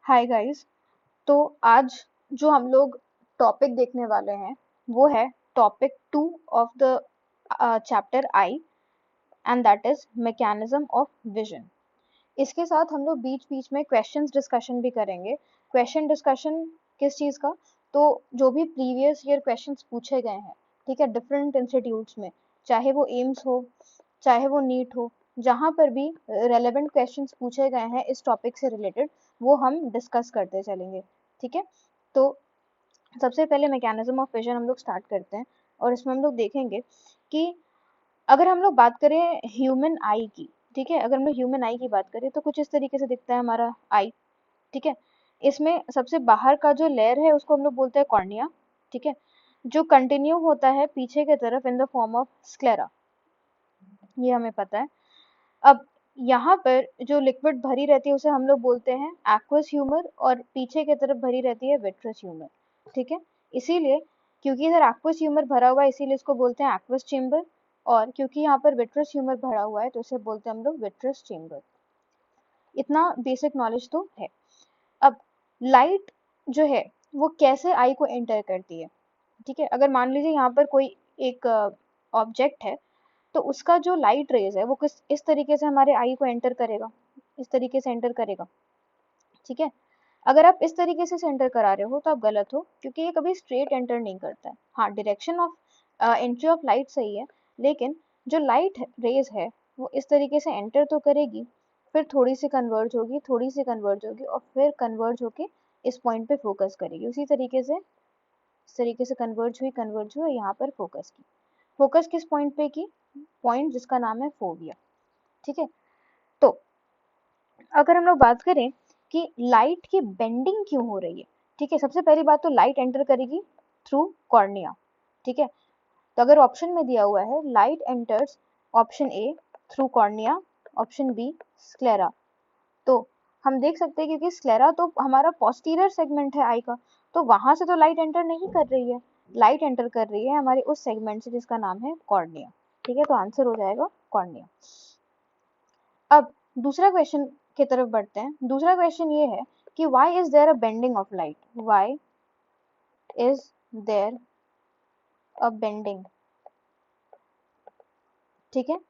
Hi guys. तो आज जो हम लोग टॉपिक देखने वाले हैं वो है topic 2 of the chapter I, and that is mechanism of vision. इसके साथ हम लोग बीच बीच में क्वेश्चंस डिस्कशन भी करेंगे। क्वेश्चन डिस्कशन किस चीज़ का? तो जो भी प्रीवियस ईयर क्वेश्चंस पूछे गए हैं, ठीक है, डिफरेंट इंस्टीट्यूट्स में, चाहे वो एम्स हो, चाहे वो नीट हो, जहाँ पर भी रेलेवेंट क्वेश्चंस पूछे गए हैं इस टॉपिक से रिलेटेड, वो हम डिस्कस करते चलेंगे। ठीक है, तो सबसे पहले मैकेनिज्म ऑफ विजन हम लोग स्टार्ट करते हैं, और इसमें हम लोग देखेंगे कि अगर हम लोग बात करें ह्यूमन आई की, ठीक है, अगर हम लोग ह्यूमन आई की बात करें तो कुछ इस तरीके से दिखता है हमारा आई। ठीक है, इसमें सबसे बाहर का जो लेयर है उसको हम लोग बोलते हैं कॉर्निया। ठीक है, जो कंटिन्यू होता है पीछे की तरफ in the form of sclera, ये हमें पता है। अब यहाँ पर जो लिक्विड भरी रहती है उसे हम लोग बोलते हैं एक्वस ह्यूमर, और पीछे की तरफ भरी रहती है विट्रस ह्यूमर। ठीक है, इसीलिए क्योंकि इधर एक्वस ह्यूमर भरा हुआ है इसीलिए इसको बोलते हैं एक्वस चेम्बर, और क्योंकि यहाँ पर विट्रस ह्यूमर भरा हुआ है तो इसे बोलते हैं हम लोग विट्रस चेम्बर। इतना बेसिक नॉलेज तो है। अब लाइट जो है वो कैसे आई को एंटर करती है? ठीक है, अगर मान लीजिए यहाँ पर कोई एक ऑब्जेक्ट है, तो उसका जो लाइट रेज है वो किस इस तरीके से हमारे आई को एंटर करेगा, इस तरीके से एंटर करेगा। ठीक है, अगर आप इस तरीके से एंटर करा रहे हो तो आप गलत हो, क्योंकि ये कभी स्ट्रेट एंटर नहीं करता है। हाँ, direction of entry of light सही है, लेकिन जो लाइट रेज है वो इस तरीके से एंटर तो करेगी, फिर थोड़ी सी कन्वर्ज होगी, थोड़ी सी कन्वर्ज होगी, और फिर कन्वर्ज होके इस पॉइंट पे फोकस करेगी। उसी तरीके से इस तरीके से कन्वर्ज हुई और यहाँ पर फोकस की। फोकस किस पॉइंट पे की? पॉइंट जिसका नाम है फोविया। ठीक है, तो अगर हम लोग बात करें कि लाइट की बेंडिंग क्यों हो रही है, ठीक है, सबसे पहली बात तो लाइट एंटर करेगी थ्रू कॉर्निया। ठीक है, तो अगर ऑप्शन में दिया हुआ है light enters, option A through cornea, option B sclera, तो हम देख सकते हैं क्योंकि स्क्लेरा तो हमारा पोस्टीरियर सेगमेंट है आई का, तो वहां से तो लाइट एंटर नहीं कर रही है, लाइट एंटर कर रही है हमारे उस सेगमेंट से जिसका नाम है कॉर्निया। ठीक है, तो आंसर हो जाएगा कॉर्निया। अब दूसरा क्वेश्चन की तरफ बढ़ते हैं। दूसरा क्वेश्चन ये है कि why is there a bending of light? Why is there a bending? ठीक है,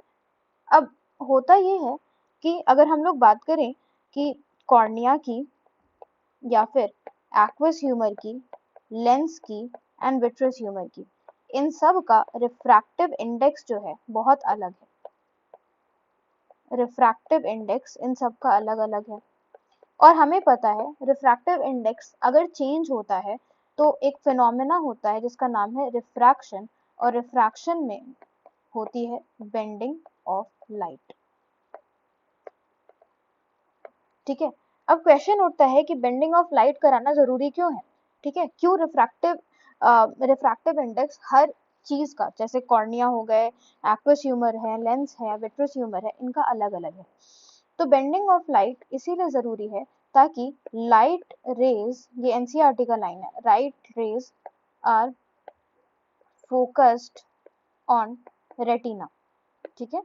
अब होता ये है कि अगर हम लोग बात करें कि कॉर्निया की, या फिर एक्वस ह्यूमर की, लेंस की एंड विट्रस ह्यूमर की, इन सब का रिफ्रैक्टिव इंडेक्स जो है बहुत अलग है। रिफ्रैक्टिव इंडेक्स इन सब का अलग अलग है, और हमें पता है रिफ्रैक्टिव इंडेक्स अगर चेंज होता है तो एक फिनोमेना होता है जिसका नाम है रिफ्रैक्शन, और रिफ्रैक्शन में होती है बेंडिंग ऑफ लाइट। ठीक है, अब क्वेश्चन उठता है कि बेंडिंग ऑफ लाइट कराना जरूरी क्यों है? ठीक है, क्यों रिफ्रैक्टिव इंडेक्स हर चीज का, जैसे कॉर्निया हो गए, एक्वस ह्यूमर है, लेंस है, विट्रस ह्यूमर है, इनका अलग अलग है। तो बेंडिंग ऑफ लाइट इसीलिए जरूरी है ताकि लाइट रेज, ये एनसीईआरटी का लाइन है, right rays are focused on retina. ठीक है,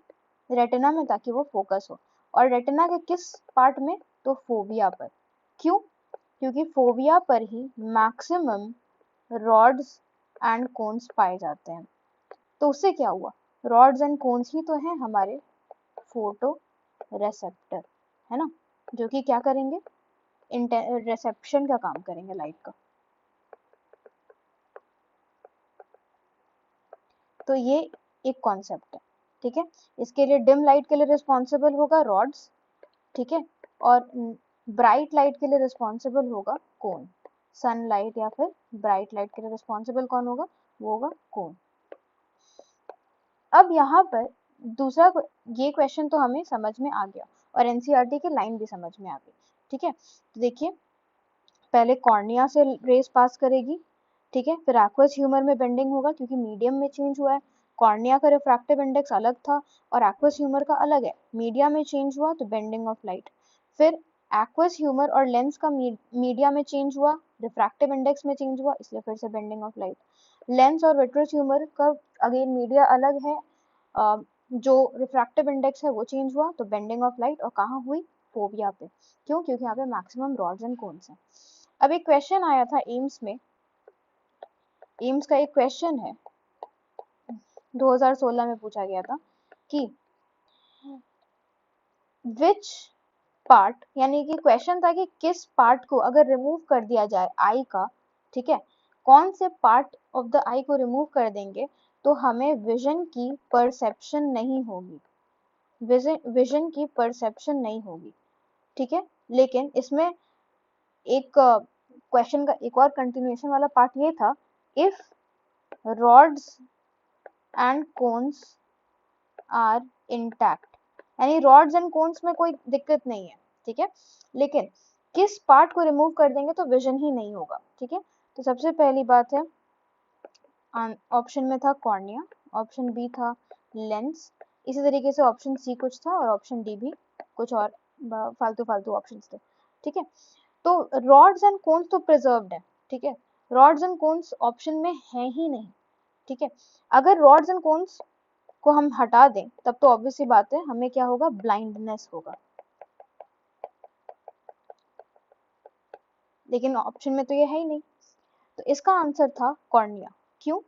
रेटिना में ताकि वो फोकस हो, और रेटिना के किस पार्ट में? तो फोविया पर। क्यों? क्योंकि फोविया पर ही मैक्सिमम रॉड्स एंड कोन्स पाए जाते हैं। तो उससे क्या हुआ? रॉड्स एंड कोन्स ही तो हैं हमारे फोटो रेसेप्टर, है ना, जो कि क्या करेंगे? रिसेप्शन का काम करेंगे लाइट का। तो ये एक कॉन्सेप्ट है। ठीक है, इसके लिए डिम लाइट के लिए रिस्पॉन्सिबल होगा रॉड्स, ठीक है, और ब्राइट लाइट के लिए रिस्पॉन्सिबल होगा कोन। सनलाइट या फिर ब्राइट लाइट के लिए रिस्पॉन्सिबल कौन होगा? वो होगा कोन। अब यहाँ पर दूसरा ये क्वेश्चन तो हमें समझ में आ गया, और एनसीईआरटी की लाइन भी समझ में आ गई। ठीक है, तो देखिए, पहले कॉर्निया से रेस पास करेगी, ठीक है, फिर एक्वस ह्यूमर में बेंडिंग होगा क्योंकि मीडियम में चेंज हुआ है। कॉर्निया का रिफ्रैक्टिव इंडेक्स अलग था और एक्वस ह्यूमर का अलग है, मीडिया में चेंज हुआ तो बेंडिंग ऑफ लाइट। फिर एक्वस ह्यूमर और लेंस का मीडिया में चेंज हुआ, रिफ्रैक्टिव इंडेक्स में चेंज हुआ, इसलिए फिर से बेंडिंग ऑफ लाइट। लेंस और विट्रस ह्यूमर का अगेन मीडिया अलग है, जो रिफ्रैक्टिव इंडेक्स है वो चेंज हुआ तो बेंडिंग ऑफ लाइट, और कहाँ हुई? फोबिया पे। क्यों? क्योंकि यहाँ पे मैक्सिमम रॉड्स एंड कोन्स हैं। अब एक क्वेश्चन आया था एम्स में, एम्स का एक क्वेश्चन है 2016 में पूछा गया था कि विच पार्ट, यानी कि क्वेश्चन था कि किस पार्ट को अगर रिमूव कर दिया जाए आई का, ठीक है, कौन से पार्ट ऑफ द आई को रिमूव कर देंगे तो हमें विजन की परसेप्शन नहीं होगी, विजन की परसेप्शन नहीं होगी, ठीक है। लेकिन इसमें एक क्वेश्चन का एक और कंटिन्यूएशन वाला पार्ट ये था, if rods and cones are intact, यानी रॉड्स एंड कोन्स में कोई दिक्कत नहीं है, ठीक है, लेकिन किस पार्ट को रिमूव कर देंगे तो विजन ही नहीं होगा, ठीक है। तो सबसे पहली बात है, ऑप्शन में था कॉर्निया, ऑप्शन बी था लेंस, इसी तरीके से ऑप्शन सी कुछ था और ऑप्शन डी भी कुछ और फालतू फालतू ऑप्शंस थे, ठीक है। तो रॉड्स एंड कोन्स तो प्रिजर्व्ड है, ठीक है, रॉड्स एंड कोन्स ऑप्शन में है ही नहीं, ठीक है। अगर रॉड्स एंड कोन्स को हम हटा दें तब तो ऑब्वियस सी बात है हमें क्या होगा, ब्लाइंडनेस होगा, लेकिन ऑप्शन में तो ये है ही नहीं, तो इसका आंसर था कॉर्निया। क्यों?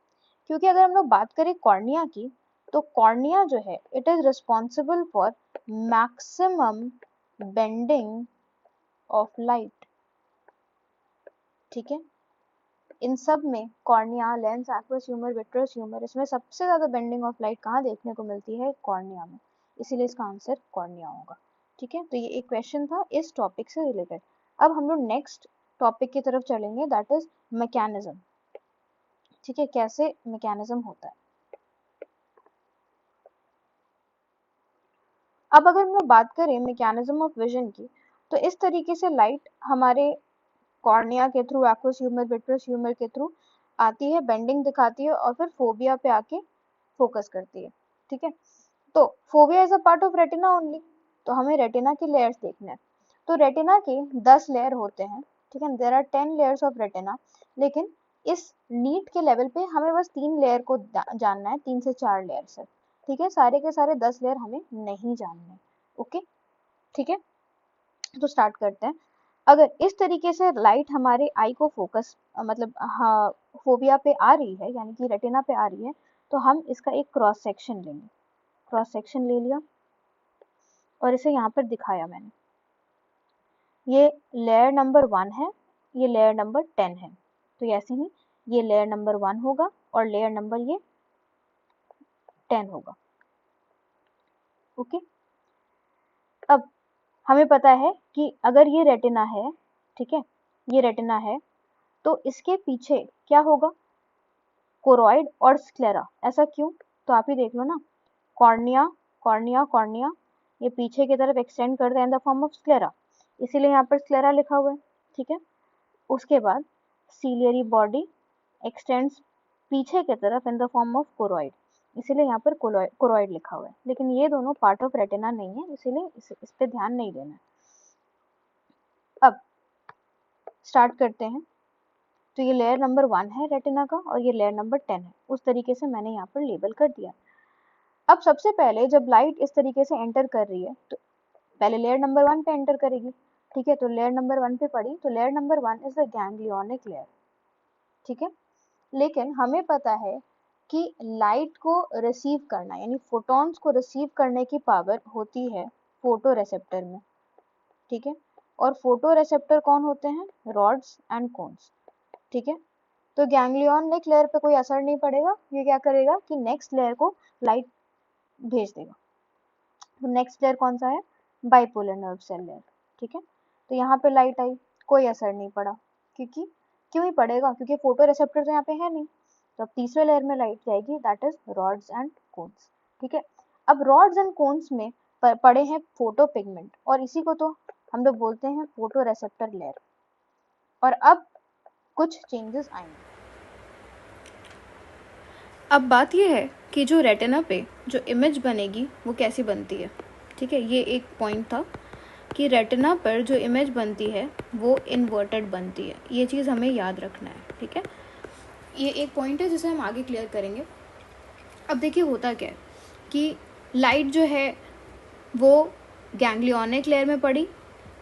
क्योंकि अगर हम लोग बात करें कॉर्निया की, तो कॉर्निया जो है it is responsible for maximum bending of light, ठीक है। इन सब में cornea, lens, aqueous humour, vitreous humour, इसमें सबसे ज्यादा बेंडिंग ऑफ लाइट कहाँ देखने को मिलती है, कॉर्निया में, इसीलिए इसका आंसर कॉर्निया होगा, ठीक है। तो ये एक क्वेश्चन था इस टॉपिक से रिलेटेड। अब हम लोग नेक्स्ट टॉपिक की तरफ चलेंगे, दैट इज मैकेनिज्म, ठीक है, कैसे मैकेनिज्म होता है। अब अगर हम लोग बात करें मैकेनिज्म ऑफ विजन की, तो इस तरीके से लाइट हमारे कॉर्निया के through, aqueous humour, vitreous humour के थ्रू आती है, बेंडिंग दिखाती है और फिर फोबिया पे आके फोकस करती है, ठीक है। तो phobia is a part of retina only, तो हमें रेटिना की लेयर्स देखने हैं। तो रेटिना के 10 लेयर होते हैं, ठीक है, there are 10 layers of retina, लेकिन इस नीट के लेवल पे हमें बस 3 लेयर को जानना है, 3 से 4 लेयर से, ठीक है, सारे के सारे 10 लेयर हमें नहीं जानने, ओके, ठीक है। तो स्टार्ट करते हैं। अगर इस तरीके से लाइट हमारे आई को फोकस मतलब हाँ फोबिया पे आ रही है, यानी कि रेटिना पे आ रही है, तो हम इसका एक क्रॉस सेक्शन लेंगे, क्रॉस सेक्शन ले लिया और इसे यहाँ पर दिखाया मैंने, ये लेयर नंबर 1 है, ये लेयर नंबर 10 है, तो ऐसे ही ये लेयर नंबर 1 होगा और लेयर नंबर ये 10 होगा, ओके। अब हमें पता है कि अगर ये रेटिना है, ठीक है, ये रेटिना है, तो इसके पीछे क्या होगा, कोरॉइड और स्क्लेरा, ऐसा क्यों? तो आप ही देख लो ना, कॉर्निया कॉर्निया कॉर्निया, ये पीछे की तरफ एक्सटेंड करते हैं in the form of sclera, इसीलिए यहाँ पर स्क्लेरा लिखा हुआ है, ठीक है। उसके बाद सीलियरी बॉडी एक्सटेंड्स पीछे की तरफ in the form of choroid, इसीलिए यहाँ पर कोरॉइड लिखा हुआ है, लेकिन ये दोनों पार्ट ऑफ रेटिना नहीं है, इसीलिए इस पे ध्यान नहीं देना है। अब स्टार्ट करते हैं। तो ये लेयर नंबर 1 है रेटिना का और ये लेयर नंबर 10 है, उस तरीके से मैंने यहाँ पर लेबल कर दिया। अब सबसे पहले जब लाइट इस तरीके से एंटर कर रही है तो पहले लेयर नंबर 1 पे एंटर करेगी, ठीक है, तो लेयर नंबर 1 पे पड़ी, तो layer number 1 is the ganglionic layer, ठीक है। लेकिन हमें पता है कि लाइट को रिसीव करना, यानी फोटॉन्स को रिसीव करने की पावर होती है फोटो रिसेप्टर में, ठीक है, और फोटो रिसेप्टर कौन होते हैं, रॉड्स एंड कोन्स, ठीक है। तो गैंग्लियोनिक लेयर पे कोई असर नहीं पड़ेगा, ये क्या करेगा कि नेक्स्ट लेयर को लाइट भेज देगा। तो नेक्स्ट लेयर कौन सा है, बाइपोलर नर्व सेल लेयर, ठीक है। तो यहाँ पे लाइट आई, कोई असर नहीं पड़ा, क्योंकि क्यों ही पड़ेगा, क्योंकि फोटो रिसेप्टर तो यहाँ पे है नहीं। तो अब तीसरे लेयर में लाइट जाएगी, that is rods and cones, ठीक है। अब रॉड्स एंड कोन्स में पड़े हैं फोटो पिगमेंट, और इसी को तो हम लोग बोलते हैं फोटो रिसेप्टर लेयर। और अब कुछ चेंजेस आएंगे। अब बात यह है कि जो रेटिना पे जो इमेज बनेगी वो कैसी बनती है, ठीक है। ये एक पॉइंट था कि रेटिना पर जो इमेज बनती है वो इन्वर्टेड बनती है, ये चीज़ हमें याद रखना है, ठीक है। ये एक पॉइंट है जिसे हम आगे क्लियर करेंगे। अब देखिए होता क्या है कि लाइट जो है वो गैंग्लियोनिक लेयर में पड़ी,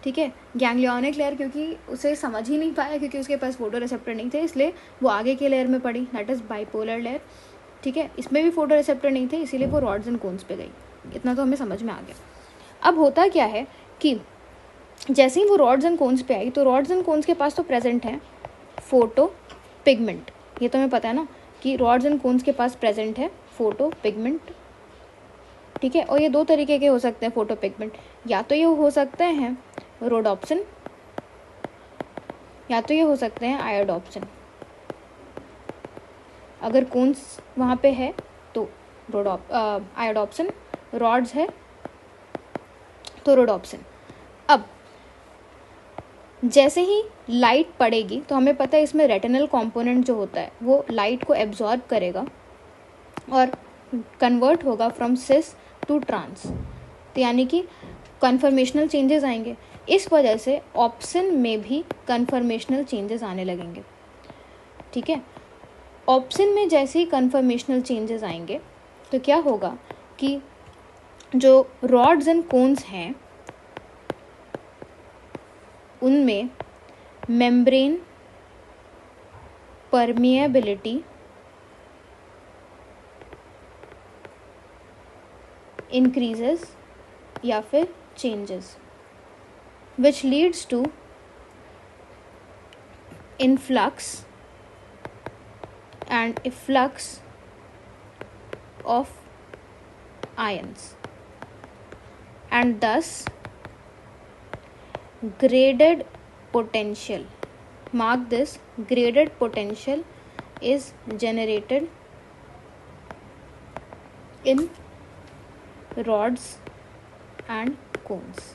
ठीक है। गैंग्लियोनिक लेयर क्योंकि उसे समझ ही नहीं पाया क्योंकि उसके पास फोटो रिसेप्टर नहीं थे, इसलिए वो आगे के लेयर में पड़ी, दैट इज़ बाइपोलर लेयर, ठीक है। इसमें भी फोटो रिसेप्टर नहीं थे, इसीलिए वो रॉड्स एंड कोन्स पे गई। इतना तो हमें समझ में आ गया। अब होता क्या है कि जैसे ही वो रॉड्स एंड कोन्स पे आई तो रॉड्स एंड कोन्स के पास तो प्रेजेंट है फोटो पिगमेंट, ये तो हमें पता है ना कि रॉड्स एंड कोन्स के पास प्रेजेंट है फोटो पिगमेंट, ठीक है। और ये दो तरीके के हो सकते हैं फोटो पिगमेंट, या तो ये हो सकते हैं रोडोप्सिन या तो ये हो सकते हैं आयोडोप्सिन। अगर कोन्स वहाँ पे है तो आयोडोप्सिन, रॉड्स है तो रोडोप्सिन। अब जैसे ही लाइट पड़ेगी तो हमें पता है इसमें रेटिनल कंपोनेंट जो होता है वो लाइट को एब्जॉर्ब करेगा और कन्वर्ट होगा फ्रॉम सिस टू ट्रांस, तो यानी कि कन्फर्मेशनल चेंजेस आएंगे। इस वजह से ऑप्सिन में भी कन्फर्मेशनल चेंजेस आने लगेंगे, ठीक है। ऑप्सिन में जैसे ही कन्फर्मेशनल चेंजेस आएंगे तो क्या होगा कि जो रॉड्स एंड कोन्स हैं उनमें मेम्ब्रेन परमिएबिलिटी इंक्रीजेस या फिर changes, which leads to influx and efflux of ions, and thus graded potential, mark this, graded potential is generated in rods and cones।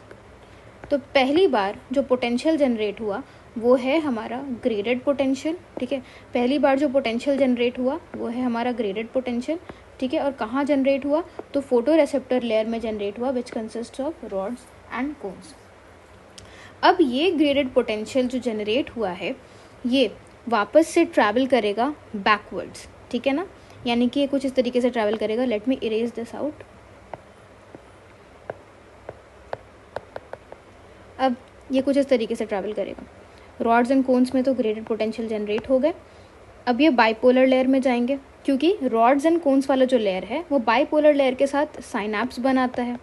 तो पहली बार जो पोटेंशियल जनरेट हुआ वो है हमारा ग्रेडेड पोटेंशियल, ठीक है। पहली बार जो पोटेंशियल जनरेट हुआ वो है हमारा ग्रेडेड पोटेंशियल, ठीक है। और कहाँ जनरेट हुआ तो फोटो रिसेप्टर लेयर में जनरेट हुआ which consist of rods and cones. अब ये ग्रेडेड पोटेंशियल जो जनरेट हुआ है ये वापस से ट्रैवल करेगा बैकवर्ड्स, ठीक है ना, यानी कि ये कुछ इस तरीके से ट्रैवल करेगा। Let me erase this out. अब ये कुछ इस तरीके से ट्रैवल करेगा। रॉड्स एंड कोन्स में तो ग्रेडेड पोटेंशियल जनरेट हो गए। अब ये बाइपोलर लेयर में जाएंगे क्योंकि रॉड्स एंड कोन्स वाला जो लेयर है वो बाइपोलर लेयर के साथ साइनैप्स बनाता है,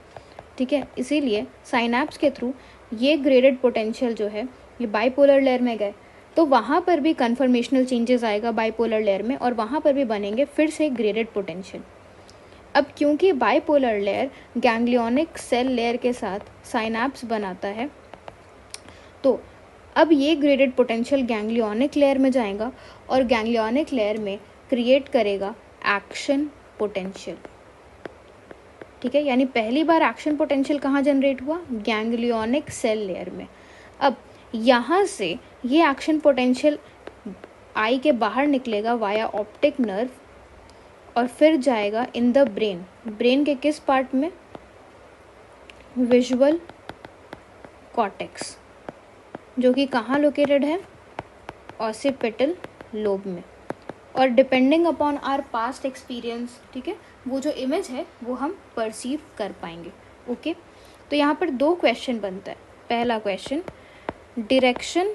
ठीक है। इसीलिए साइनैप्स के थ्रू ये ग्रेडेड पोटेंशियल जो है ये बाइपोलर लेयर में गए तो वहाँ पर भी कन्फर्मेशनल चेंजेस आएगा बाइपोलर लेयर में और वहाँ पर भी बनेंगे फिर से ग्रेडेड पोटेंशियल। अब क्योंकि bipolar layer ganglionic cell layer के साथ साइनैप्स बनाता है तो अब ये ग्रेडेड पोटेंशियल गैंग्लियोनिक लेयर में जाएगा और गैंग्लियोनिक लेयर में क्रिएट करेगा एक्शन पोटेंशियल, ठीक है। यानी पहली बार एक्शन पोटेंशियल कहाँ जनरेट हुआ गैंग्लियोनिक सेल लेयर में। अब यहाँ से ये एक्शन पोटेंशियल आई के बाहर निकलेगा वाया ऑप्टिक नर्व और फिर जाएगा इन द ब्रेन। ब्रेन के किस पार्ट में विजुअल कॉर्टेक्स, जो कि कहाँ लोकेटेड है ऑसिपिटल लोब में। और depending upon our past experience, ठीक है, वो जो इमेज है वो हम परसीव कर पाएंगे, ओके। तो यहाँ पर दो क्वेश्चन बनता है। पहला क्वेश्चन, डायरेक्शन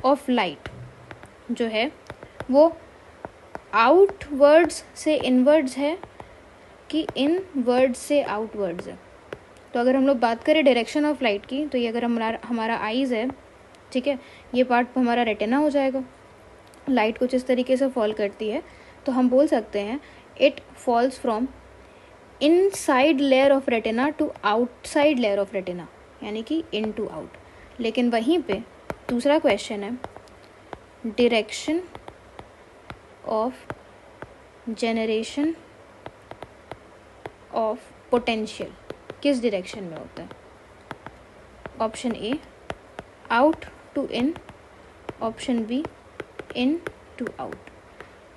ऑफ लाइट जो है वो आउटवर्ड्स से इनवर्ड्स है कि इनवर्ड्स से आउटवर्ड्स है। तो अगर हम लोग बात करें डायरेक्शन ऑफ लाइट की तो ये अगर हमारा आईज़ है, ठीक है, ये पार्ट हमारा रेटिना हो जाएगा। लाइट कुछ इस तरीके से फॉल करती है तो हम बोल सकते हैं it falls from inside layer of retina to outside layer of retina, यानी कि इन टू आउट। लेकिन वहीं पे दूसरा क्वेश्चन है direction of generation of potential किस डायरेक्शन में होता है। Option A out to in, option B in to out.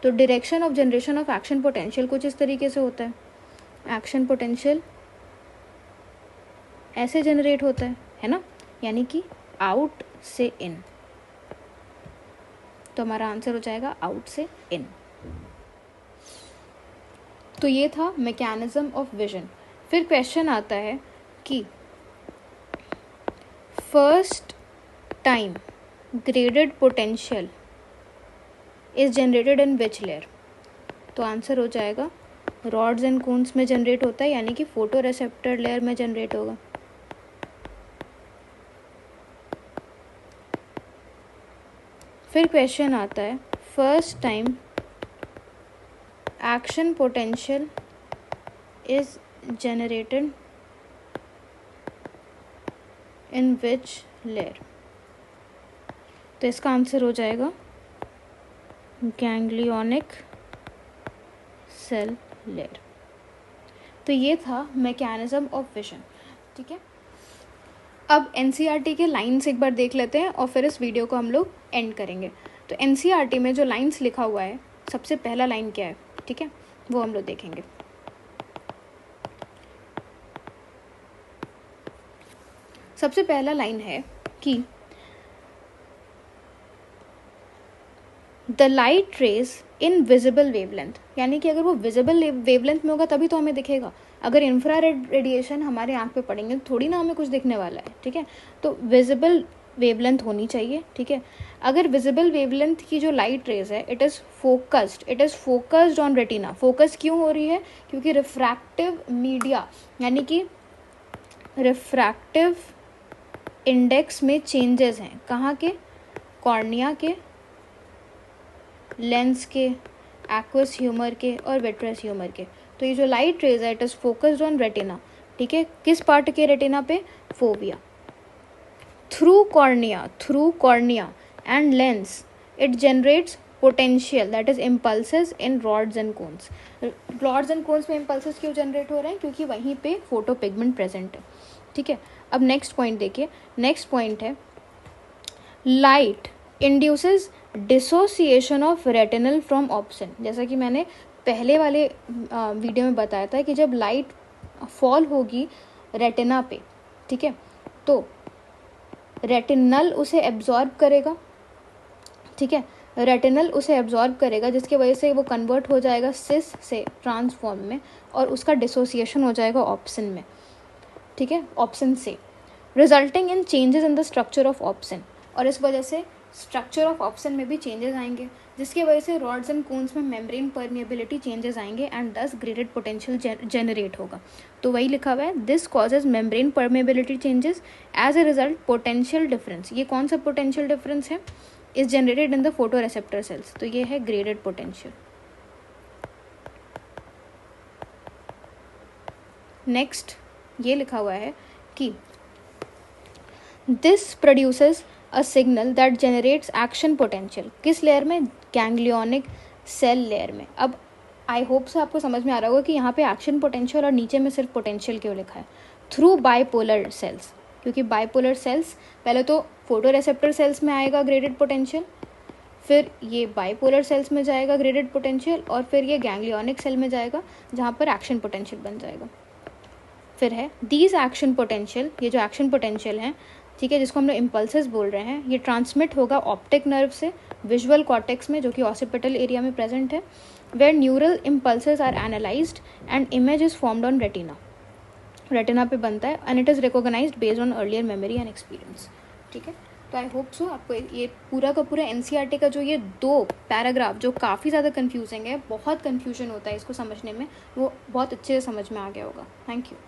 तो direction of generation of action potential कुछ इस तरीके से होता है। एक्शन पोटेंशियल ऐसे जनरेट होता है ना, यानी कि आउट से इन। तो हमारा आंसर हो जाएगा आउट से इन। तो ये था मैकेनिज्म ऑफ विजन। फिर क्वेश्चन आता है कि first time graded potential is generated in which layer? तो आंसर हो जाएगा रॉड्स एंड कोन्स में जनरेट होता है, यानी कि फोटो रिसेप्टर लेयर में जनरेट होगा। फिर क्वेश्चन आता है first time action potential is generated in which layer? तो इसका आंसर हो जाएगा गैंग्लियोनिक सेल लेयर। तो ये था मैकेनिज्म ऑफ विजन। ठीक है, अब एनसीईआरटी के लाइन्स एक बार देख लेते हैं और फिर इस वीडियो को हम लोग एंड करेंगे। तो एनसीईआरटी में जो लाइन्स लिखा हुआ है, सबसे पहला लाइन क्या है, ठीक है, वो हम लोग देखेंगे। सबसे पहला लाइन है कि the light rays in visible wavelength, यानी कि अगर वो विजिबल वेवलेंथ में होगा तभी तो हमें दिखेगा। अगर इंफ्रारेड रेडिएशन हमारे आंख पे पड़ेंगे तो थोड़ी ना हमें कुछ दिखने वाला है। ठीक है, तो विजिबल वेवलेंथ होनी चाहिए। ठीक है, अगर विजिबल वेवलेंथ की जो लाइट रेज है it is focused on retina. Focus क्यों हो रही है? क्योंकि रिफ्रैक्टिव मीडिया यानी कि रिफ्रैक्टिव इंडेक्स में चेंजेस हैं। कहाँ के? कॉर्निया के, लेंस के, एक्वस ह्यूमर के और विट्रस ह्यूमर के। तो ये जो लाइट रेज है it is focused on retina. ठीक है, किस पार्ट के रेटिना पे? Fovea. Through cornea and lens it generates potential that is impulses in rods and cones. Rods and cones में इम्पल्सेस क्यों जनरेट हो रहे हैं? क्योंकि वहीं पे फोटो पिगमेंट प्रेजेंट है। ठीक है, अब नेक्स्ट पॉइंट देखिए। नेक्स्ट पॉइंट है light induces dissociation of retinal from option. जैसा कि मैंने पहले वाले वीडियो में बताया था कि जब लाइट फॉल होगी रेटिना पे, ठीक है, तो रेटिनल उसे एब्जॉर्ब करेगा। ठीक है, रेटिनल उसे एब्जॉर्ब करेगा जिसकी वजह से वो कन्वर्ट हो जाएगा सिस से ट्रांसफॉर्म में और उसका डिसोसिएशन हो जाएगा ऑप्सन में। ठीक है, ऑप्सन से resulting in changes in the structure of option. और इस वजह से स्ट्रक्चर ऑफ ऑप्सन में भी चेंजेस आएंगे जिसकी वजह से रॉड्स एंड कोन्स में मेम्ब्रेन परमिएबिलिटी चेंजेस आएंगे and thus graded potential generate होगा। तो वही लिखा हुआ है this causes membrane permeability changes as a result potential difference. ये कौन सा पोटेंशियल डिफरेंस है? Is generated in the photo receptor cells. तो ये है ग्रेडेड पोटेंशियल। नेक्स्ट ये लिखा हुआ है कि this produces a signal that generates action potential. किस लेयर में? गैंग्लियोनिक सेल लेयर में। अब आई होप से आपको समझ में आ रहा होगा कि यहाँ पे एक्शन पोटेंशियल और नीचे में सिर्फ पोटेंशियल क्यों लिखा है। थ्रू बाइपोलर सेल्स, क्योंकि बाइपोलर सेल्स पहले तो फोटो रिसेप्टर सेल्स में आएगा ग्रेडेड पोटेंशियल, फिर ये बाइपोलर सेल्स में जाएगा ग्रेडेड पोटेंशियल और फिर ये गैंग्लियोनिक सेल में जाएगा जहाँ पर एक्शन पोटेंशियल बन जाएगा। फिर है दीज एक्शन पोटेंशियल, ये जो एक्शन पोटेंशियल है, ठीक है, जिसको हम लोग इम्पल्सेस बोल रहे हैं, ये ट्रांसमिट होगा ऑप्टिक नर्व से विजुअल कॉर्टेक्स में जो कि ऑसिपिटल एरिया में प्रेजेंट है, where neural impulses are analysed and image is formed on retina. Retina पे बनता है and it is recognised based on earlier memory and experience. ठीक है, तो आई होप सो आपको ये पूरा का पूरा एनसीईआरटी का जो ये 2 पैराग्राफ जो काफ़ी ज़्यादा कन्फ्यूजिंग है, बहुत कन्फ्यूजन होता है इसको समझने में, वो बहुत अच्छे से समझ में आ गया होगा। Thank you.